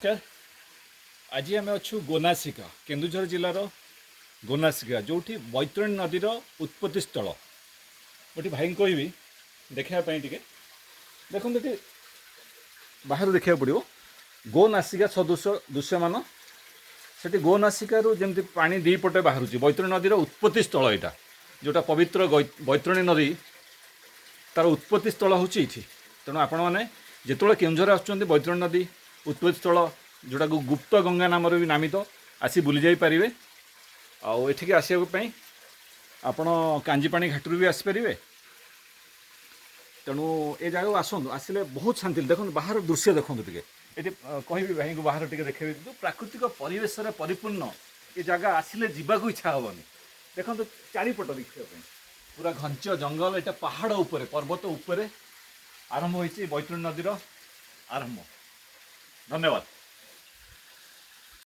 नमस्कार। आज आम अच्छु गोनासिका केन्दुझर जिलार गोनासिका जो बैतरणी नदीर उत्पत्ति स्थल गोटे भाई कहबी देखापी टे देखो ये बाहर देखा पड़ो गोनासिका सदृश दृश्यमान से गोनासिकार जमी पा दीपटे बाहर बैतरणी नदीर उत्पत्ति स्थल यहाँ जोटा पवित्र बैतरणी नदी तार उत्पत्ति स्थल हूँ तेणु आपण मैंने जिते केन्दुझर आसुँच बैतरणी नदी उत्पत्ति स्थल जोटा गुप्त गंगा नाम भी नामित आसी बुली जाई पारिबे आठिक आसवाई आपण कांजीपाणी घाटू भी आसपारे। तेणु ए जगह आसतु आसिले बहुत शांति देखो बाहर दृश्य देखो टे ये कहबी भाई को बाहर टे देखे प्राकृतिक परिवेश परिपूर्ण ये जगह आसिले जावाक इच्छा हेनी देखो चारिपट देखा पूरा घंच जंगल यहाँ पहाड़ उपरे पर्वत उपरे आरंभ होती बैतरणी नदीर आरंभ। धन्यवाद।